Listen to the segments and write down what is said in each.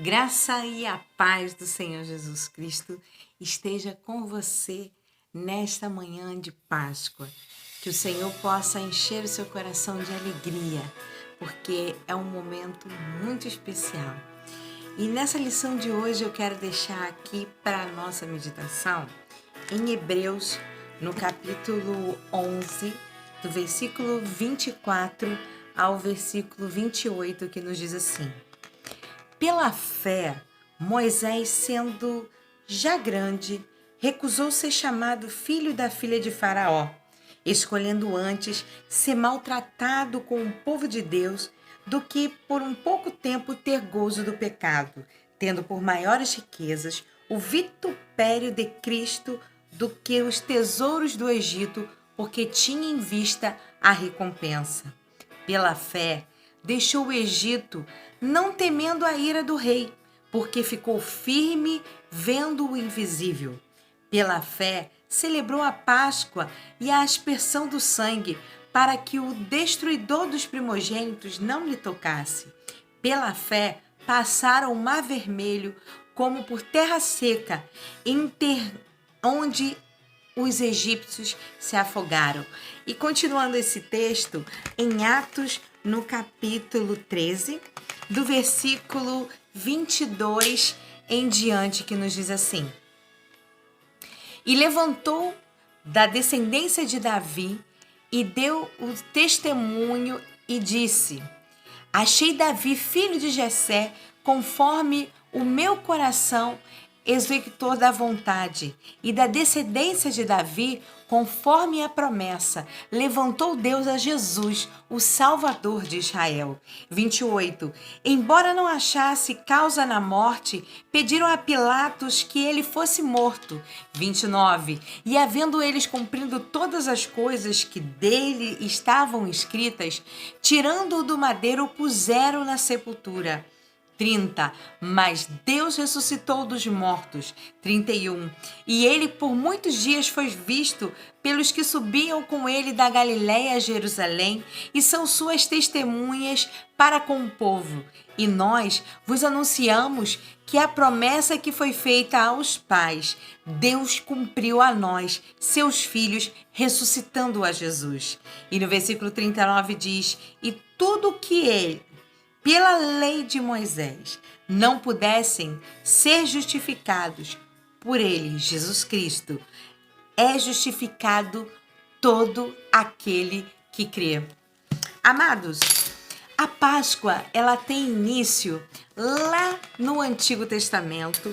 Graça e a paz do Senhor Jesus Cristo esteja com você nesta manhã de Páscoa. Que o Senhor possa encher o seu coração de alegria, porque é um momento muito especial. E nessa lição de hoje eu quero deixar aqui para a nossa meditação em Hebreus, no capítulo 11, do versículo 24 ao versículo 28, que nos diz assim: Pela fé, Moisés, sendo já grande, recusou ser chamado filho da filha de Faraó, escolhendo antes ser maltratado com o povo de Deus do que por um pouco tempo ter gozo do pecado, tendo por maiores riquezas o vitupério de Cristo do que os tesouros do Egito, porque tinha em vista a recompensa. Pela fé, deixou o Egito, não temendo a ira do rei, porque ficou firme vendo o invisível. Pela fé, celebrou a Páscoa e a aspersão do sangue, para que o destruidor dos primogênitos não lhe tocasse. Pela fé, passaram o Mar Vermelho como por terra seca, onde os egípcios se afogaram. E continuando esse texto, em Atos, no capítulo 13, do versículo 22 em diante, que nos diz assim: E levantou da descendência de Davi e deu o testemunho e disse: Achei Davi, filho de Jessé, conforme o meu coração, executor da vontade, e da descendência de Davi, conforme a promessa, levantou Deus a Jesus, o Salvador de Israel. 28. Embora não achasse causa na morte, pediram a Pilatos que ele fosse morto. 29. E havendo eles cumprido todas as coisas que dele estavam escritas, tirando-o do madeiro, o puseram na sepultura. 30. Mas Deus ressuscitou dos mortos. 31. E ele por muitos dias foi visto pelos que subiam com ele da Galiléia a Jerusalém, e são suas testemunhas para com o povo. E nós vos anunciamos que a promessa que foi feita aos pais, Deus cumpriu a nós, seus filhos, ressuscitando a Jesus. E no versículo 39 diz: E tudo que ele, pela lei de Moisés, não pudessem ser justificados por ele, Jesus Cristo, é justificado todo aquele que crê. Amados, a Páscoa, ela tem início lá no Antigo Testamento,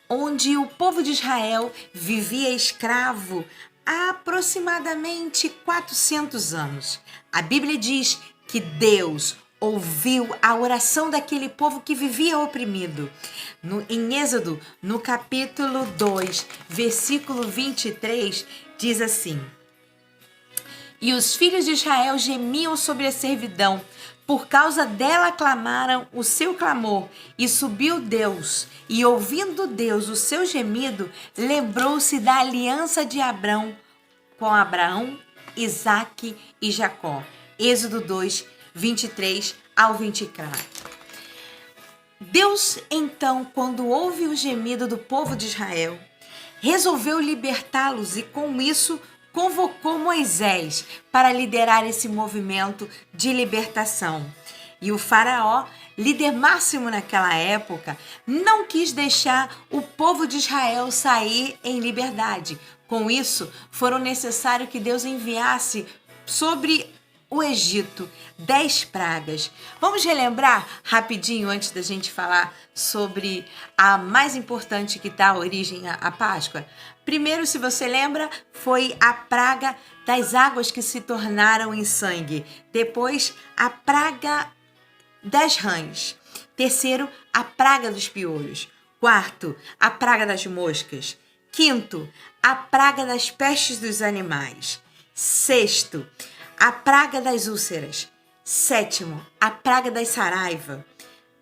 onde o povo de Israel vivia escravo há aproximadamente 400 anos. A Bíblia diz que Deus ouviu a oração daquele povo que vivia oprimido. Em Êxodo, no capítulo 2, versículo 23, diz assim: E os filhos de Israel gemiam sobre a servidão, por causa dela clamaram o seu clamor, e subiu Deus, e ouvindo Deus o seu gemido, lembrou-se da aliança de Abrão com Abraão, Isaque e Jacó. Êxodo 2, 23 ao 24. Deus, então, quando ouve o gemido do povo de Israel, resolveu libertá-los e, com isso, convocou Moisés para liderar esse movimento de libertação. E o faraó, líder máximo naquela época, não quis deixar o povo de Israel sair em liberdade. Com isso, foram necessário que Deus enviasse sobre o Egito 10 pragas. Vamos relembrar rapidinho antes da gente falar sobre a mais importante que dá origem à Páscoa? Primeiro, se você lembra, foi a praga das águas que se tornaram em sangue. Depois, a praga das rãs. Terceiro, a praga dos piolhos. Quarto, a praga das moscas. Quinto, a praga das pestes dos animais. Sexto, a praga das úlceras. Sétimo, a praga da saraiva.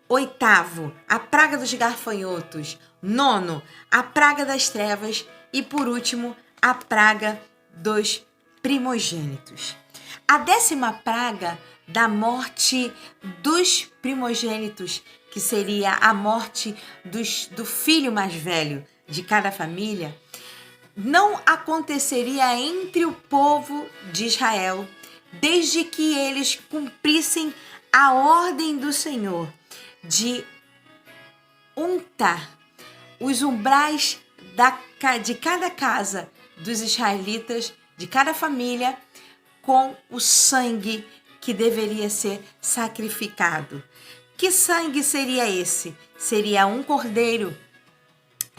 Oitavo, a praga dos gafanhotos. Nono, a praga das trevas. E por último, a praga dos primogênitos. A 10ª praga da morte dos primogênitos, que seria a morte do filho mais velho de cada família, não aconteceria entre o povo de Israel, desde que eles cumprissem a ordem do Senhor de untar os umbrais de cada casa dos israelitas, de cada família, com o sangue que deveria ser sacrificado. Que sangue seria esse? Seria um cordeiro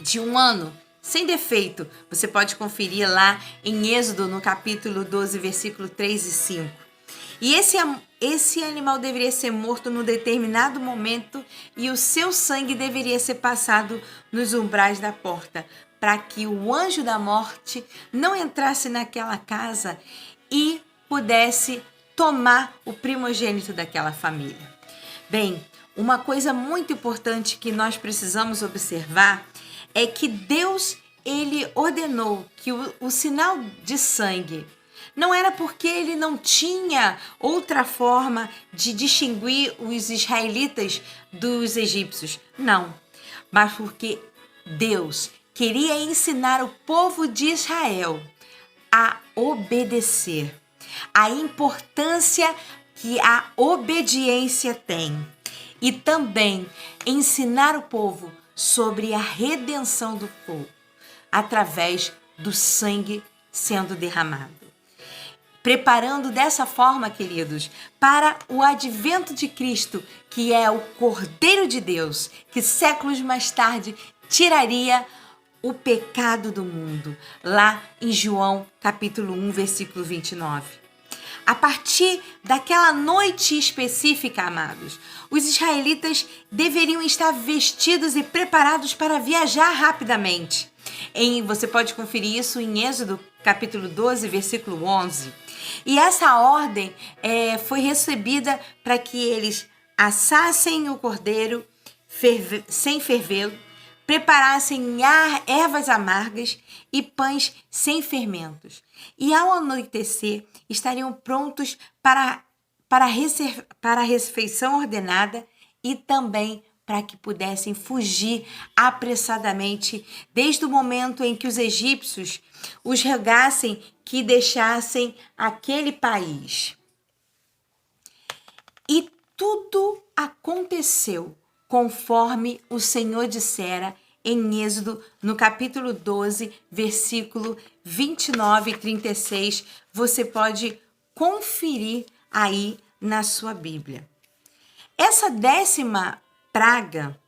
de 1 ano, sem defeito. Você pode conferir lá em Êxodo, no capítulo 12, versículo 3 e 5. E esse animal deveria ser morto num determinado momento e o seu sangue deveria ser passado nos umbrais da porta, para que o anjo da morte não entrasse naquela casa e pudesse tomar o primogênito daquela família. Bem, uma coisa muito importante que nós precisamos observar é que Deus, ele ordenou que o sinal de sangue não era porque ele não tinha outra forma de distinguir os israelitas dos egípcios. Não, mas porque Deus queria ensinar o povo de Israel a obedecer, a importância que a obediência tem, e também ensinar o povo sobre a redenção do povo através do sangue sendo derramado. Preparando dessa forma, queridos, para o advento de Cristo, que é o Cordeiro de Deus, que séculos mais tarde tiraria o pecado do mundo, lá em João capítulo 1, versículo 29. A partir daquela noite específica, amados, os israelitas deveriam estar vestidos e preparados para viajar rapidamente. Você pode conferir isso em Êxodo capítulo 12, versículo 11. E essa ordem foi recebida para que eles assassem o cordeiro sem fervê-lo, preparassem ervas amargas e pães sem fermentos. E ao anoitecer, estariam prontos para a refeição ordenada e também para que pudessem fugir apressadamente desde o momento em que os egípcios os rogassem que deixassem aquele país. E tudo aconteceu conforme o Senhor dissera em Êxodo, no capítulo 12, versículo 29 e 36. Você pode conferir aí na sua Bíblia. Essa 10ª praga,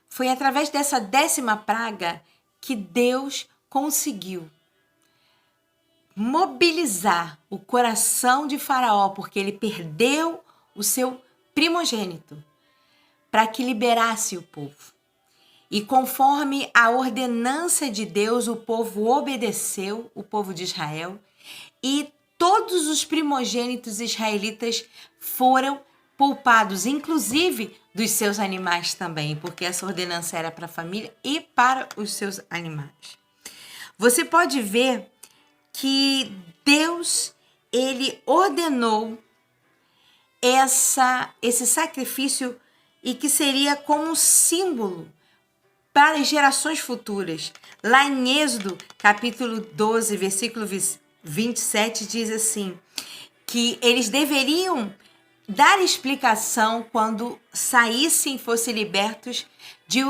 foi através dessa 10ª praga que Deus conseguiu mobilizar o coração de Faraó, porque ele perdeu o seu primogênito, para que liberasse o povo. E conforme a ordenança de Deus, o povo obedeceu, o povo de Israel, e todos os primogênitos israelitas foram poupados, inclusive dos seus animais também, porque essa ordenança era para a família e para os seus animais. Você pode ver que Deus, ele ordenou esse sacrifício e que seria como um símbolo para as gerações futuras. Lá em Êxodo, capítulo 12, versículo 27, diz assim, que eles deveriam dar explicação quando saíssem, fossem libertos, de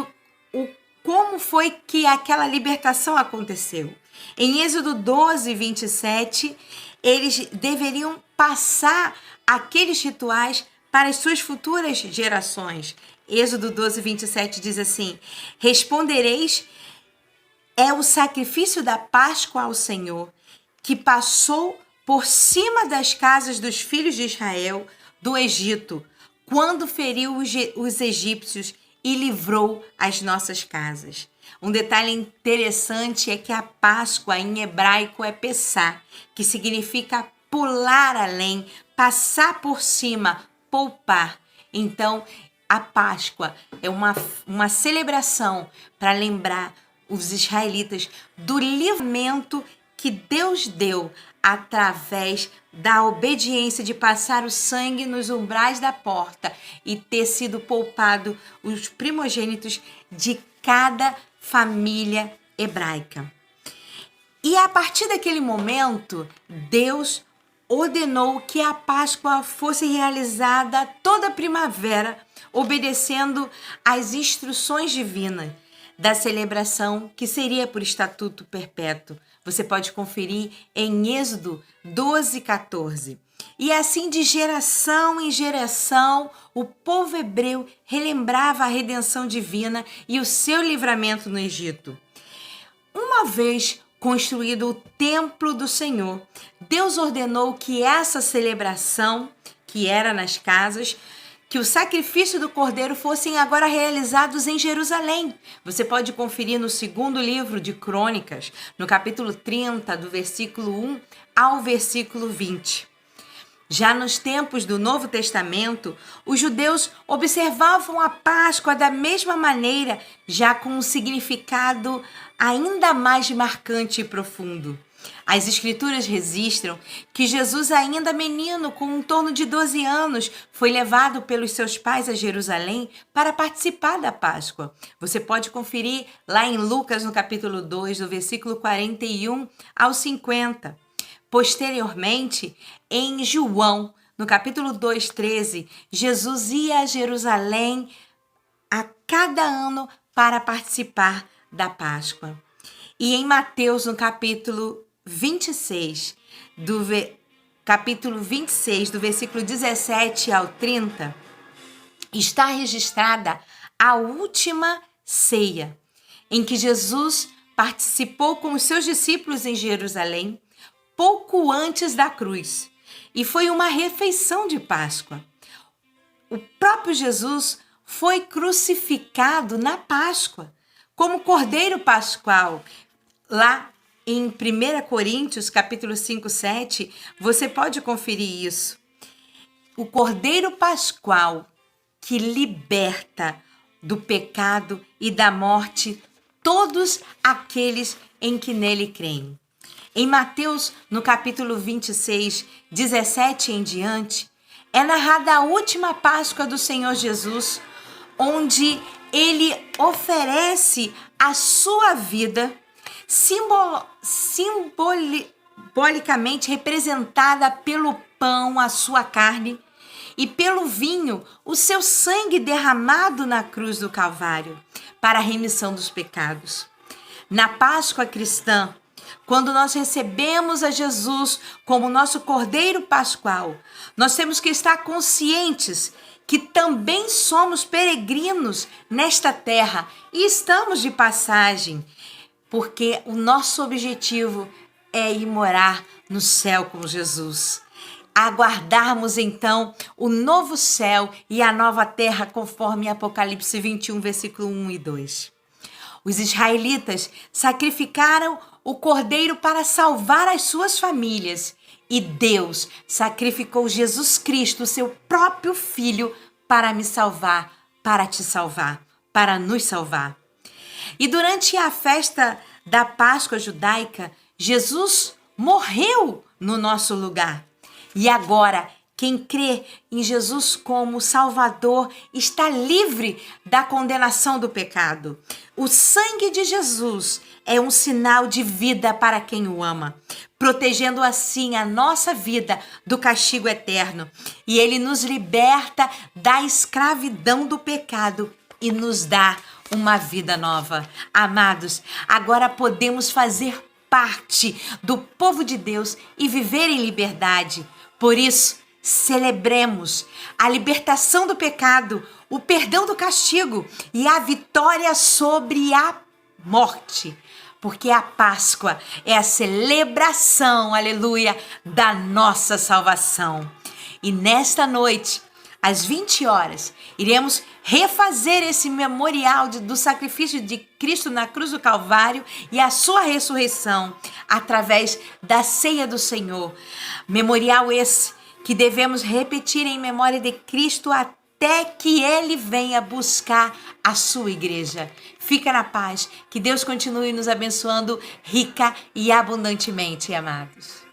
como foi que aquela libertação aconteceu. Em Êxodo 12, 27, eles deveriam passar aqueles rituais para as suas futuras gerações. Êxodo 12, 27 diz assim: respondereis, é o sacrifício da Páscoa ao Senhor, que passou por cima das casas dos filhos de Israel do Egito, quando feriu os egípcios e livrou as nossas casas. Um detalhe interessante é que a Páscoa em hebraico é Pessá, que significa pular além, passar por cima, poupar. Então, a Páscoa é uma celebração para lembrar os israelitas do livramento que Deus deu através da obediência de passar o sangue nos umbrais da porta e ter sido poupado os primogênitos de cada família hebraica. E a partir daquele momento, Deus ordenou que a Páscoa fosse realizada toda primavera, obedecendo às instruções divinas da celebração, que seria por estatuto perpétuo. Você pode conferir em Êxodo 12:14. E assim, de geração em geração, o povo hebreu relembrava a redenção divina e o seu livramento no Egito. Uma vez construído o templo do Senhor, Deus ordenou que essa celebração, que era nas casas, que o sacrifício do cordeiro fossem agora realizados em Jerusalém. Você pode conferir no segundo livro de Crônicas, no capítulo 30, do versículo 1 ao versículo 20. Já nos tempos do Novo Testamento, os judeus observavam a Páscoa da mesma maneira, já com um significado ainda mais marcante e profundo. As Escrituras registram que Jesus, ainda menino, com em torno de 12 anos, foi levado pelos seus pais a Jerusalém para participar da Páscoa. Você pode conferir lá em Lucas, no capítulo 2, do versículo 41 ao 50. Posteriormente, em João, no capítulo 2:13, Jesus ia a Jerusalém a cada ano para participar da Páscoa. E em Mateus, no capítulo 26, do versículo 17 ao 30, está registrada a última ceia, em que Jesus participou com os seus discípulos em Jerusalém, pouco antes da cruz, e foi uma refeição de Páscoa. O próprio Jesus foi crucificado na Páscoa, como Cordeiro Pascual. Lá em 1 Coríntios, capítulo 5:7, você pode conferir isso. O Cordeiro Pascual que liberta do pecado e da morte todos aqueles em que nele creem. Em Mateus, no capítulo 26, 17 em diante, é narrada a última Páscoa do Senhor Jesus, onde ele oferece a sua vida, simbolicamente representada pelo pão, a sua carne, e pelo vinho, o seu sangue derramado na cruz do Calvário, para a remissão dos pecados. Na Páscoa cristã, quando nós recebemos a Jesus como nosso Cordeiro Pascual, nós temos que estar conscientes que também somos peregrinos nesta terra e estamos de passagem, porque o nosso objetivo é ir morar no céu com Jesus. Aguardarmos então o novo céu e a nova terra, conforme Apocalipse 21, versículo 1 e 2. Os israelitas sacrificaram o cordeiro para salvar as suas famílias, e Deus sacrificou Jesus Cristo, seu próprio Filho, para me salvar, para te salvar, para nos salvar. E durante a festa da Páscoa judaica, Jesus morreu no nosso lugar. E agora, quem crê em Jesus como Salvador está livre da condenação do pecado. O sangue de Jesus é um sinal de vida para quem o ama, protegendo assim a nossa vida do castigo eterno. E ele nos liberta da escravidão do pecado e nos dá uma vida nova. Amados, agora podemos fazer parte do povo de Deus e viver em liberdade. Por isso, celebremos a libertação do pecado, o perdão do castigo e a vitória sobre a morte. Porque a Páscoa é a celebração, aleluia, da nossa salvação. E nesta noite, às 20 horas, iremos refazer esse memorial do sacrifício de Cristo na cruz do Calvário e a sua ressurreição através da ceia do Senhor. Memorial esse que devemos repetir em memória de Cristo até que ele venha buscar a sua igreja. Fica na paz. Que Deus continue nos abençoando rica e abundantemente, amados.